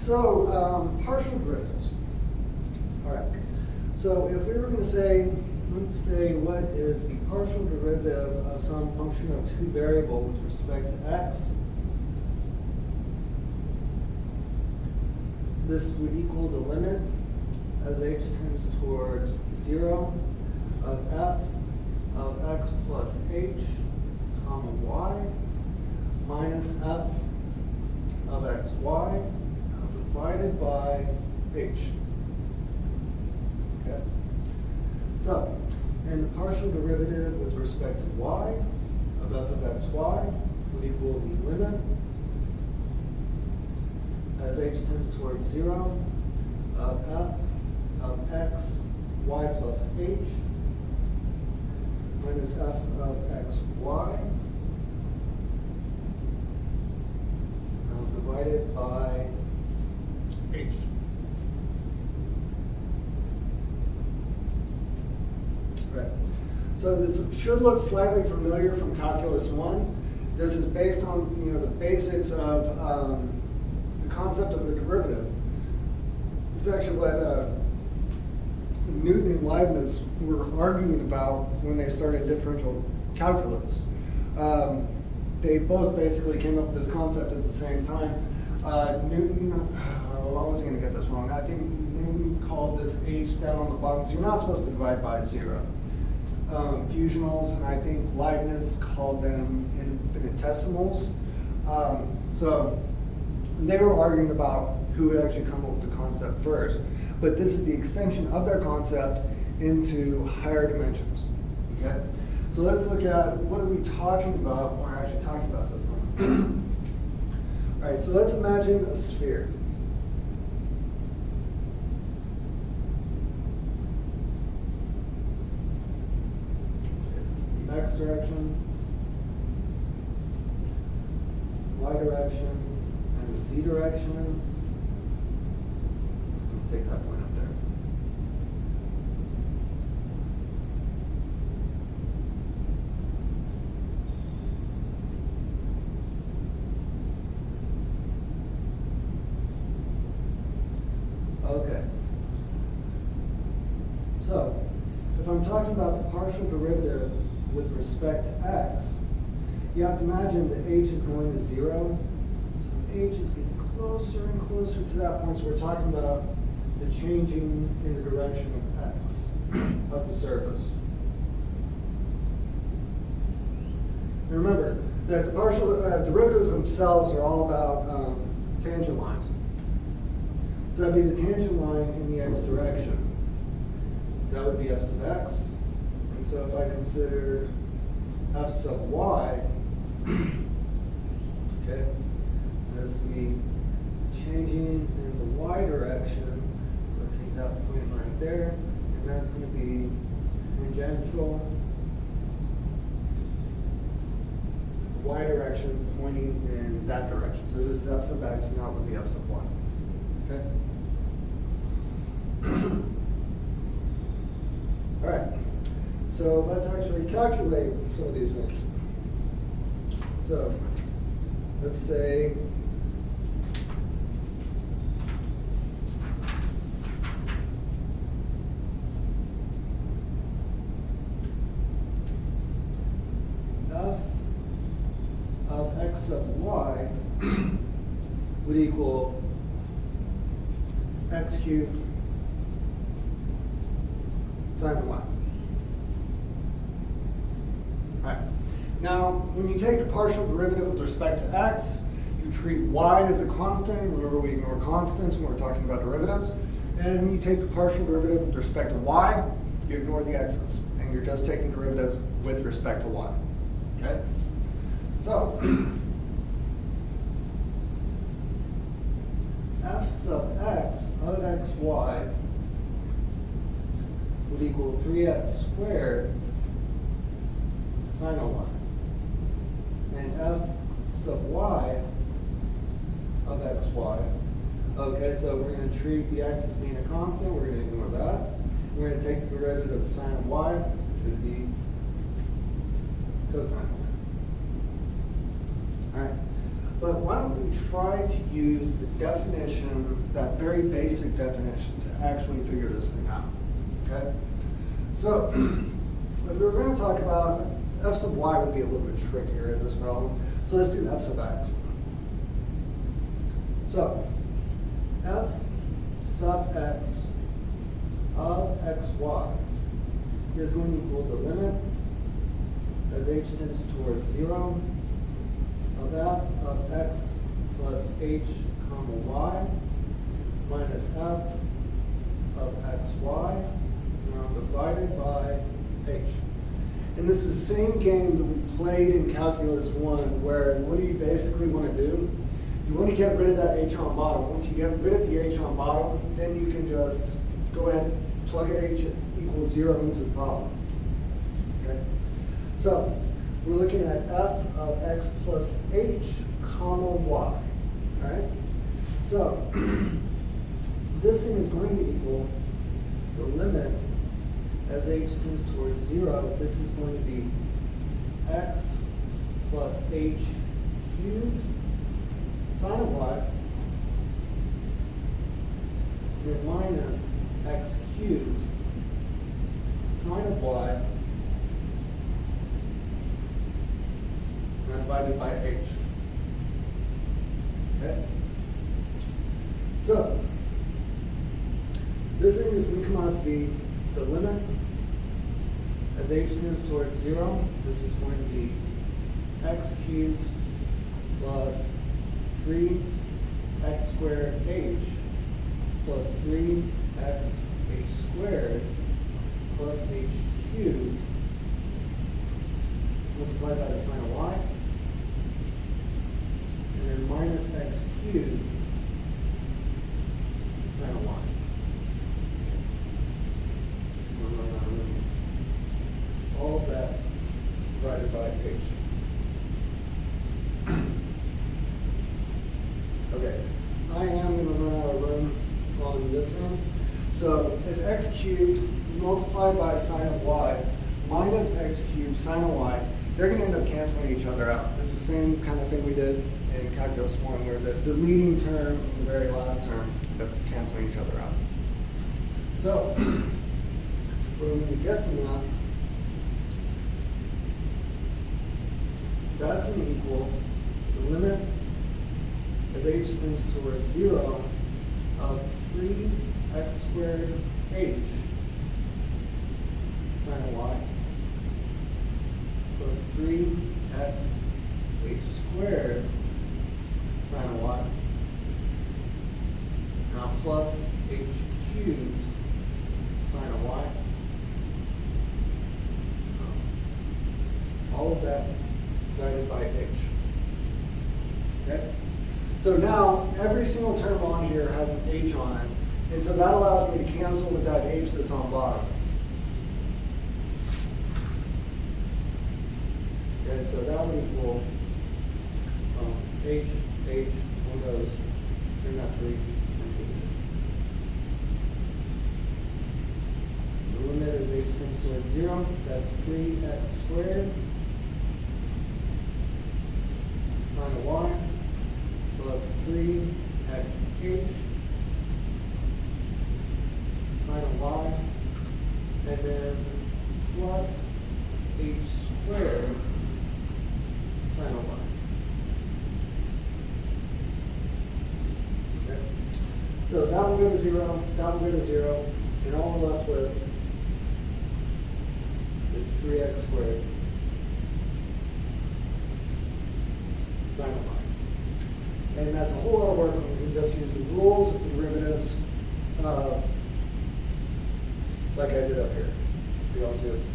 So, partial derivatives. All right. So if we were going to say, let's say what is the partial derivative of some function of two variables with respect to x, this would equal the limit as h tends towards 0 of f of x plus h, comma y, minus f of xy divided by h. Okay. So, and the partial derivative with respect to y of f of xy would equal the limit as h tends towards 0 of f of x y plus h minus f of xy divided by h. Right. So this should look slightly familiar from Calculus 1. This is based on the basics of the concept of the derivative. This is actually what Newton and Leibniz were arguing about when they started differential calculus. They both basically came up with this concept at the same time. Newton, I was going to get this wrong. I think Newton called this h down on the bottom, because you're not supposed to divide by 0. Fusionals, and I think Leibniz called them infinitesimals. So they were arguing about who would actually come up with the concept first. But this is the extension of their concept into higher dimensions. Okay? So let's look at what are we talking about when we're actually talking about this one. All right, so let's imagine a sphere. X direction, Y direction, and the Z direction. Take that point up there. Okay. So, if I'm talking about the partial derivative with respect to x, you have to imagine that h is going to 0. So h is getting closer and closer to that point. So we're talking about the changing in the direction of x, of the surface. And remember that the partial derivatives themselves are all about tangent lines. So that would be the tangent line in the x direction. That would be f sub x. And so if I consider f sub y, okay, this is me changing in the y direction. So I take that point right there, and that's going to be tangential to the y direction pointing in that direction. So this is f sub x, and that would be f sub y. Okay? All right. So let's actually calculate some of these things. So let's say f of x sub y would equal x cubed sine y. Right. Now, when you take the partial derivative with respect to x, you treat y as a constant. Remember, we ignore constants when we're talking about derivatives. And when you take the partial derivative with respect to y, you ignore the x's, and you're just taking derivatives with respect to y. Okay? So, f sub x of xy would equal 3x squared sine y. And f sub y of xy. Okay, so we're going to treat the x as being a constant. We're going to ignore that. We're going to take the derivative of sine of y, which would be cosine of y. All right. But why don't we try to use the definition, that very basic definition, to actually figure this thing out, okay? So, if we were going to talk about f sub y would be a little bit trickier in this problem. So let's do f sub x. So, f sub x of xy is going to equal the limit as h tends towards 0 of f of x plus h comma y minus f of xy divided by h. And this is the same game that we played in Calculus 1, where what do you basically want to do? You want to get rid of that h on bottom. Once you get rid of the h on bottom, then you can just go ahead and plug h equals 0 into the problem. Okay? So, we're looking at f of x plus h comma y. All right? So, this thing is going to equal the limit as h tends towards 0. This is going to be x plus h cubed sine of y, and then minus x cubed sine of y divided by h. Okay? So, this thing is going to come out to be the limit as h tends towards 0. This is going to be x cubed plus 3x squared h plus 3x h squared plus h cubed multiplied by the sine of y, and then minus x cubed sine of y. All of that divided by h. Okay, I am going to run out of room on this thing. So if x cubed multiplied by sine of y minus x cubed sine of y, they're going to end up canceling each other out. It's the same kind of thing we did in Calculus 1, where the leading term and the very last term end up canceling each other out. So what we're going to get from that, that's going to equal the limit as h tends towards 0 of 3x squared h sine of y plus 3x h squared sine of y, now plus h cubed sine of y. All of that divided by h. Okay? So now, every single term on here has an h on it, and so that allows me to cancel with that h that's on bottom. And so that would equal h, one goes, 3 not 3, and 2. The limit as h tends towards 0, that's 3x squared sine of y plus 3x h sine of y, and then plus h squared sine of y. Okay. So that will go to 0, that will go to 0, and all we're left with is 3x squared sine of y. And that's a whole lot of work when we can just use the rules of derivatives like I did up here. So you all see it's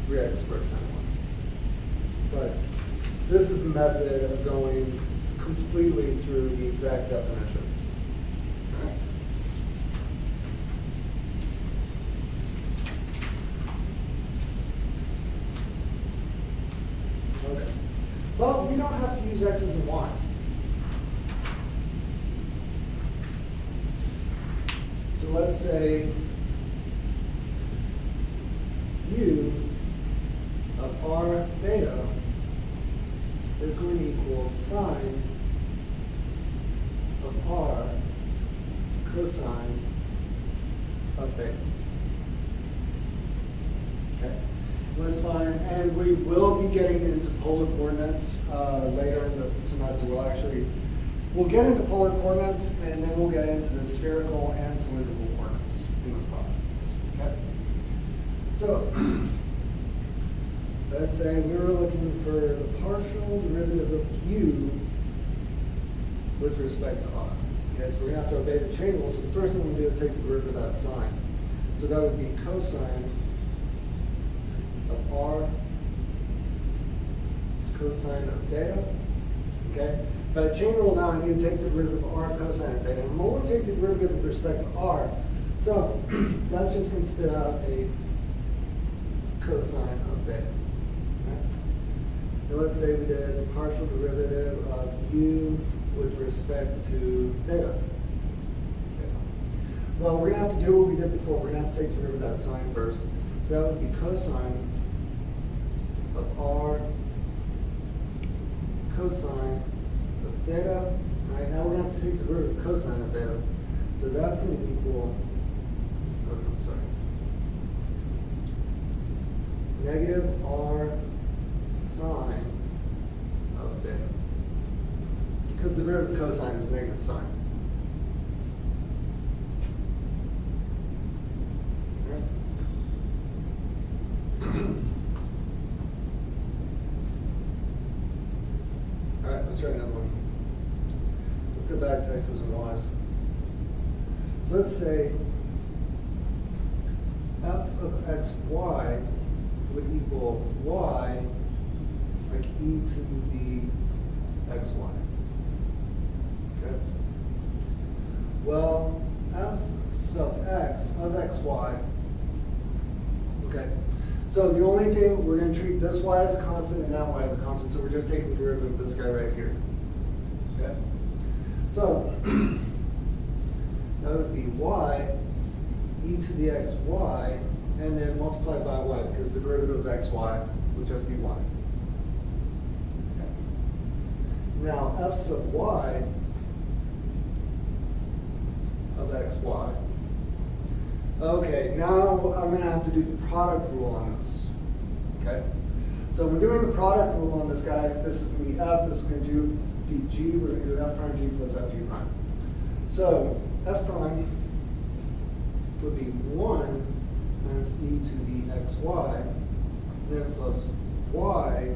3x squared sine of y. But this is the method of going completely through the exact definition. All right? Okay. Well, we don't have to use x's and y's. So let's say u of r theta is is going to equal sine of r cosine of beta. Okay, that's fine. And we will be getting into polar coordinates later in the semester. We'll get into polar coordinates, and then we'll get into the spherical and cylindrical coordinates in this class. Okay. So let's say we were looking for the partial derivative of u with respect to r. Okay, so we're going to have to obey the chain rule. So the first thing we do is take the derivative of that sign. So that would be cosine of r cosine of theta. Okay? By chain rule now, I need to take the derivative of r cosine of theta. And I'm only take the derivative with respect to r. So that's just going to spit out a cosine of theta. Okay? And let's say we did the partial derivative of u with respect to theta. Okay. Well, we're going to have to do what we did before. We're going to have to take the derivative of that sign first. So that would be cosine of r cosine of theta. All right, now we're going to have to take the derivative of cosine of theta. So that's going to equal, negative r sine of theta. Because the derivative of cosine is negative sine. All right, let's try another one. Let's go back to x's and y's. So let's say f of xy would equal y like e to the xy. Okay. Well, f sub x of xy. Okay. So the only thing, we're going to treat this y as a constant and that y as a constant. So we're just taking the derivative of this guy right here. Okay. So that would be y e to the xy, and then multiplied by y, because the derivative of xy would just be y. Okay. Now f sub y of xy. Okay, now I'm going to have to do the product rule on this. Okay? So we're doing the product rule on this guy. This is going to be f, this is going to be g. We're going to do f prime g plus f g prime. So f prime would be 1 times e to the xy, then plus y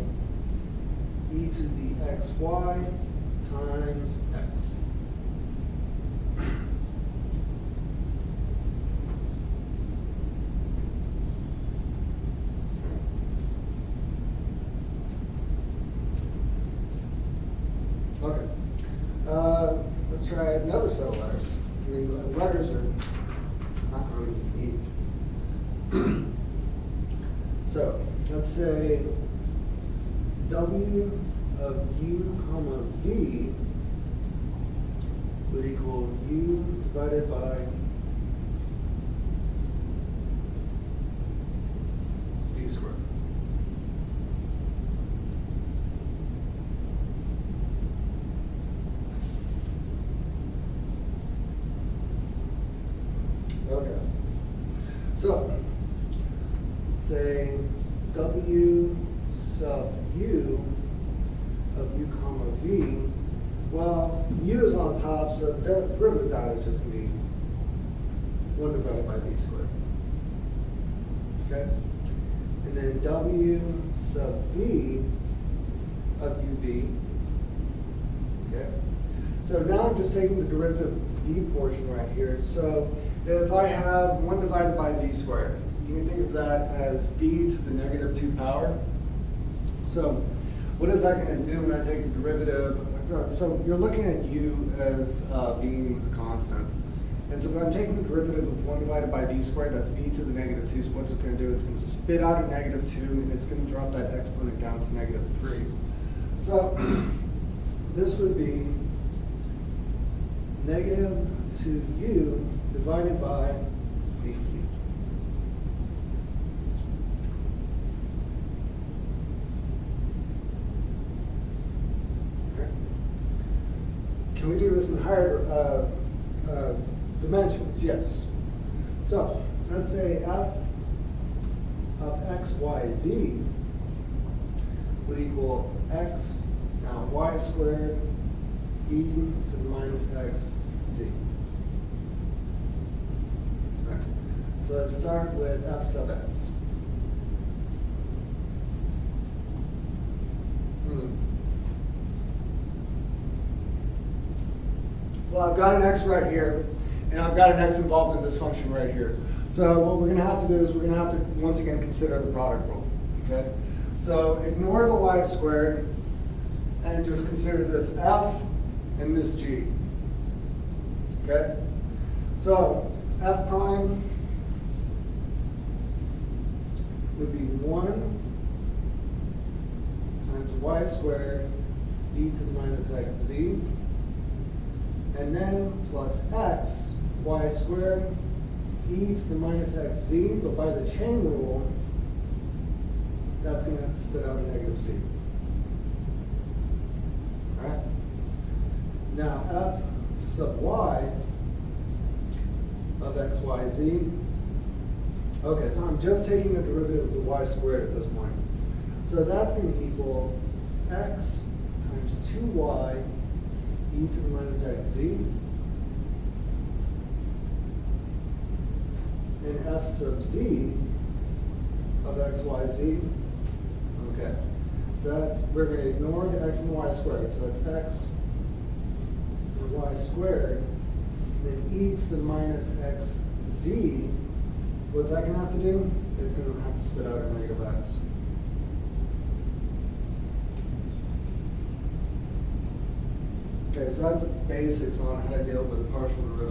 e to the xy times x. Okay. Let's try another set of letters. I mean, letters are not really unique. So, let's say w of u comma v would equal u divided by v squared. Okay. So, say w sub u of u comma v. Well, u is on top, so the derivative of that is just going to be 1 divided by v squared. Okay? And then w sub v of uv. Okay? So now I'm just taking the derivative of v portion right here. So if I have 1 divided by v squared, you can think of that as v to the negative 2 power. So what is that going to do when I take the derivative? So you're looking at u as being a constant. And so when I'm taking the derivative of 1 divided by v squared, that's v to the negative 2. So what's it going to do? It's going to spit out a negative 2, and it's going to drop that exponent down to negative 3. So this would be negative 2u divided by v cubed. Can we do this in higher dimensions? Yes. So let's say f of x, y, z would equal x, now y squared, e to the minus x, z. All right. So let's start with f sub x. Well, I've got an x right here, and I've got an x involved in this function right here. So what we're going to have to do is we're going to have to, once again, consider the product rule. Okay? So ignore the y squared, and just consider this f and this g. Okay? So f prime would be 1 times y squared e to the minus x z, and then plus x y squared e to the minus x z, but by the chain rule, that's going to have to spit out a negative c. All right? Now f sub y of x, y, z. Okay, so I'm just taking the derivative of the y squared at this point. So that's going to equal x times 2y e to the minus x z, and f sub z of x, y, z. Okay, so that's, we're going to ignore the x and y squared, so that's x and y squared, then e to the minus x z. What's that going to have to do? It's going to have to spit out a negative x. Okay, so that's basics on how to deal with partial derivatives.